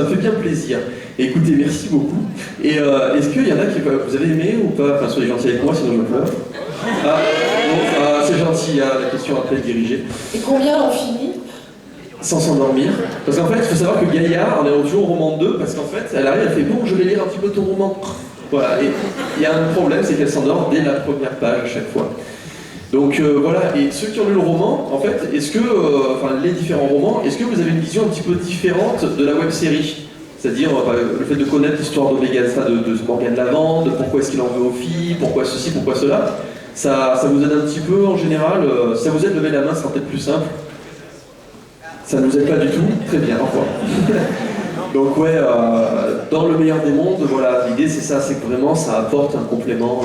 ça me fait bien plaisir. Écoutez, merci beaucoup. Et est-ce qu'il y en a qui vous avez aimé ou pas? Enfin, soyez gentils avec moi, sinon je pleure. Ah, bon, c'est gentil, hein, la question après est dirigée. Et combien l'ont fini? Sans s'endormir. Parce qu'en fait, il faut savoir que Gaïa, on est rendu au roman 2, parce qu'en fait, elle arrive, elle fait bon, je vais lire un petit peu ton roman. Voilà, et il y a un problème, c'est qu'elle s'endort dès la première page à chaque fois. Donc voilà, et ceux qui ont lu le roman, en fait, est-ce que, enfin les différents romans, est-ce que vous avez une vision un petit peu différente de la web-série? C'est-à-dire le fait de connaître l'histoire de Morgane Lavande, pourquoi est-ce qu'il en veut aux filles, pourquoi ceci, pourquoi cela, ça vous aide un petit peu en général, si ça vous aide, lever la main, ça sera peut-être plus simple. Ça ne nous aide pas du tout, très bien, au revoir. Donc ouais, dans le meilleur des mondes, voilà, l'idée c'est ça, c'est que vraiment ça apporte un complément,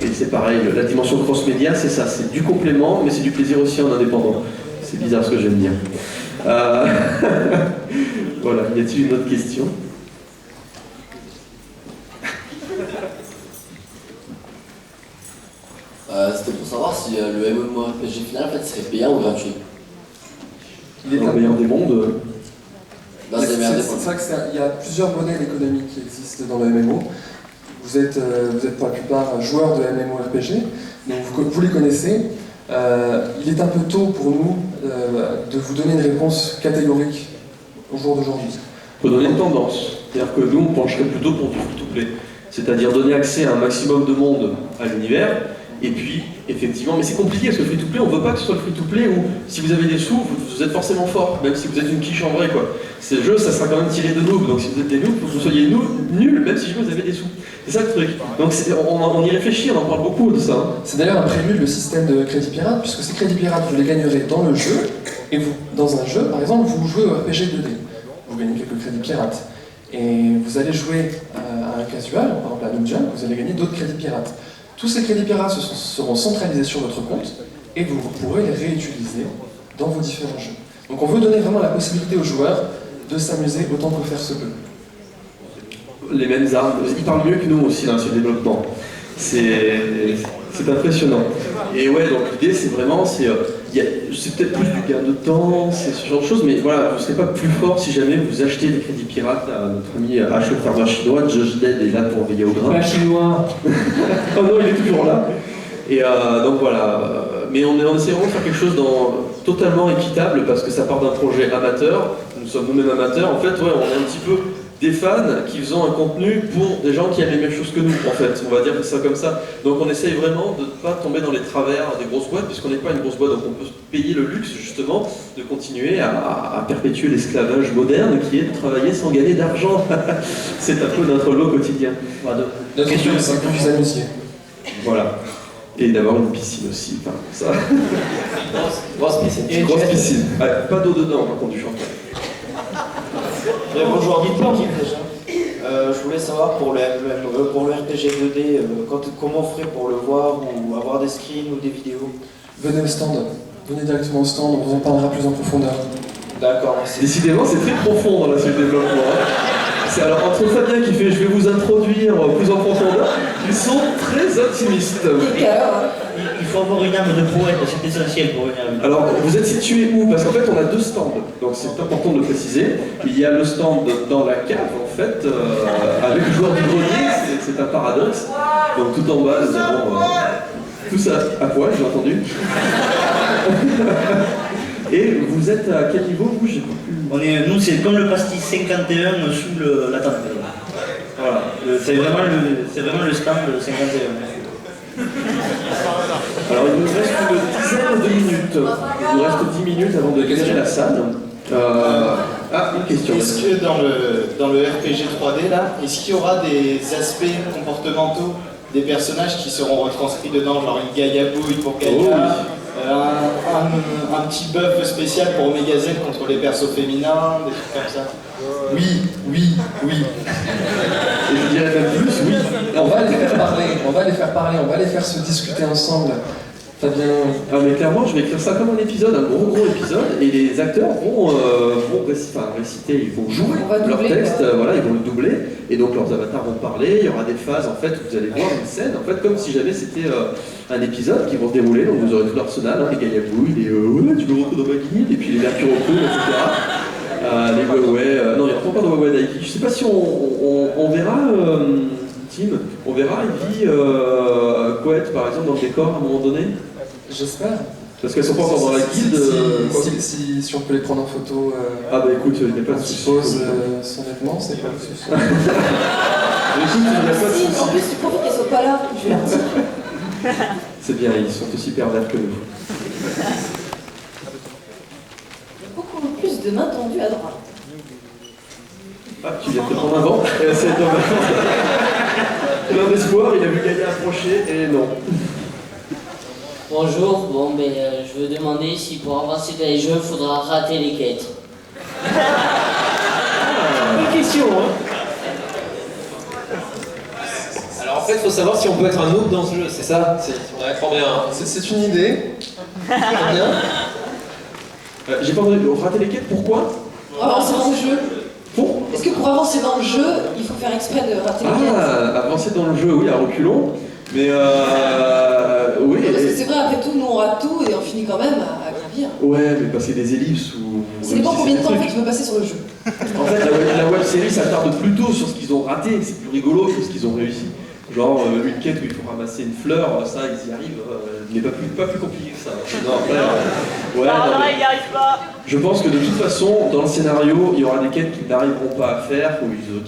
et c'est pareil, la dimension cross-média c'est ça, c'est du complément, mais c'est du plaisir aussi en indépendant. C'est bizarre ce que je viens de dire. Voilà, y a-t-il une autre question? C'était pour savoir si le MMORPG final en fait serait payant ou gratuit. Il est dans le meilleur des mondes. Dans les meilleurs des C'est mondes. vrai qu'il y a plusieurs modèles économiques qui existent dans le MMO. Vous êtes pour la plupart joueurs de MMORPG, donc vous les connaissez. Il est un peu tôt pour nous de vous donner une réponse catégorique au jour d'aujourd'hui. Il faut donner une tendance. C'est-à-dire que nous, on pencherait plutôt pour du free-to-play. C'est-à-dire donner accès à un maximum de monde à l'univers, et puis, effectivement, mais c'est compliqué parce que le free-to-play, on ne veut pas que ce soit le free-to-play où, si vous avez des sous, vous êtes forcément fort, même si vous êtes une quiche en vrai, quoi. Ce jeu, ça sera quand même tiré de noob, donc si vous êtes des noobs, il faut que vous soyez nuls, même si vous avez des sous. C'est ça le truc. Donc on y réfléchit, on en parle beaucoup de ça. Hein. C'est d'ailleurs un prélude, le système de crédit pirate, puisque ces crédits pirates, vous les gagnerez dans le jeu, et vous, dans un jeu, par exemple, vous jouez au RPG 2D. Vous gagnez quelques crédits pirates. Et vous allez jouer à un casual, par exemple à Noob Jam, vous allez gagner d'autres crédits pirates. Tous ces crédits pirates seront centralisés sur votre compte, et vous pourrez les réutiliser dans vos différents jeux. Donc on veut donner vraiment la possibilité aux joueurs de s'amuser autant que faire se peut. Les mêmes armes, ils parlent mieux que nous aussi dans ce développement. C'est impressionnant. Et ouais, donc l'idée c'est vraiment, c'est peut-être plus du gain de temps, c'est ce genre de choses, mais voilà, vous ne serez pas plus fort si jamais vous achetez des crédits pirates à notre ami H, le farmer chinois. Judge Dead est là pour veiller au grain. Pas chinois. Oh non, il est toujours là. Et donc voilà, mais on essaie vraiment de faire quelque chose totalement équitable parce que ça part d'un projet amateur, nous sommes nous-mêmes amateurs, en fait ouais, on est un petit peu des fans qui faisant un contenu pour des gens qui aiment les mêmes choses que nous, en fait, on va dire ça comme ça. Donc on essaye vraiment de ne pas tomber dans les travers des grosses boîtes, puisqu'on n'est pas une grosse boîte, donc on peut se payer le luxe justement de continuer à perpétuer l'esclavage moderne qui est de travailler sans gagner d'argent. C'est un peu notre lot quotidien. Voilà, notre question, c'est que vous vous amusiez. Voilà. Et d'avoir une piscine aussi, enfin, ça. Grosse piscine. Grosse piscine. Ouais, pas d'eau dedans, par contre, du chanteur. Bonjour, dites-moi déjà. Je voulais savoir pour le RPG 2D, comment on ferait pour le voir ou avoir des screens ou des vidéos? Venez au stand, venez directement au stand, on vous en parlera plus en profondeur. D'accord, merci. Décidément, c'est très profond dans la suite de développement. Hein. Alors, entre Fabien qui fait « je vais vous introduire plus en profondeur », ils sont très optimistes. Il faut avoir une âme de poète, c'est essentiel pour venir. Alors, vous êtes situé où? Parce qu'en fait, on a deux stands, donc c'est important de le préciser. Il y a le stand dans la cave, en fait, avec le joueur du grenier, c'est un paradoxe. Donc tout en bas, nous avons tout ça à poil, j'ai entendu. Et vous êtes à quel niveau, vous? J'ai pas pu... Nous, c'est comme le pastis 51 sous la table. Voilà, c'est vraiment le stand 51. Alors il nous reste une dizaine de minutes. Il nous reste 10 minutes avant de gager la salle. Une question. Est-ce que dans le RPG 3D là, est-ce qu'il y aura des aspects comportementaux des personnages qui seront retranscrits dedans, genre une Gaïa-bouille pour Gaïa, un petit buff spécial pour Omega Z contre les persos féminins, des trucs comme ça? Oui. Et je dirais même plus, oui. On va les faire parler, on va les faire se discuter ensemble. Fabien. Ah mais clairement, je vais écrire ça comme un épisode, un gros épisode, et les acteurs vont réciter, ils vont jouer leur texte, voilà, ils vont le doubler, et donc leurs avatars vont parler, il y aura des phases en fait où vous allez voir une scène, en fait comme si jamais c'était un épisode qui vont se dérouler, donc vous aurez tout l'arsenal, hein, les Gaïa-bouilles, les tu me retrouves dans ma guilde, et puis les Mercure au cou, etc. Les Huawei, non, il n'y a pas encore de Huawei Daiki. Je sais pas si on verra, Tim, on verra Ivy, Couette par exemple dans le décor à un moment donné. J'espère. Parce qu'elles sont pas encore dans la guilde. Si on peut les prendre en photo, Ah bah écoute, il n'y a pas on de souci. suppose son vêtement, c'est pas le souci. Écoute, il n'y a pas de Si, en souci. plus, tu profites qu'elles soient pas là, je vais leur dire. C'est bien, ils sont aussi pervers que nous. Il y a beaucoup plus de mains tendues à droite. Ah, tu viens de te prendre un vent. C'est dommage. Plein d'espoir, il a vu Gaïa approcher et non. Bonjour, bon, mais je veux demander si pour avancer dans les jeux, il faudra rater les quêtes. Bonne question, hein. Alors en fait, il faut savoir si on peut être un noob dans ce jeu, c'est ça? Ouais, trop bien. C'est une idée. Très bien. J'ai pas entendu. Rater les quêtes, pourquoi? Pour avancer dans le jeu. Pour Est-ce que pour avancer dans le jeu, il faut faire exprès de rater les quêtes? Ah, avancer dans le jeu, oui, à reculons. Mais oui. Parce que c'est vrai, après tout, nous on rate tout et on finit quand même à gravir. Ouais, mais passer des ellipses ou. Ça dépend combien de temps en fait tu veux passer sur le jeu. En fait, la web série s'attarde plutôt sur ce qu'ils ont raté, c'est plus rigolo que ce qu'ils ont réussi. Genre une quête où il faut ramasser une fleur, ça ils y arrivent, mais pas plus compliqué que ça. Non, après, ouais, non, mais il n'y arrive pas. je pense que de toute façon, dans le scénario, il y aura des quêtes qu'ils n'arriveront pas à faire, où ils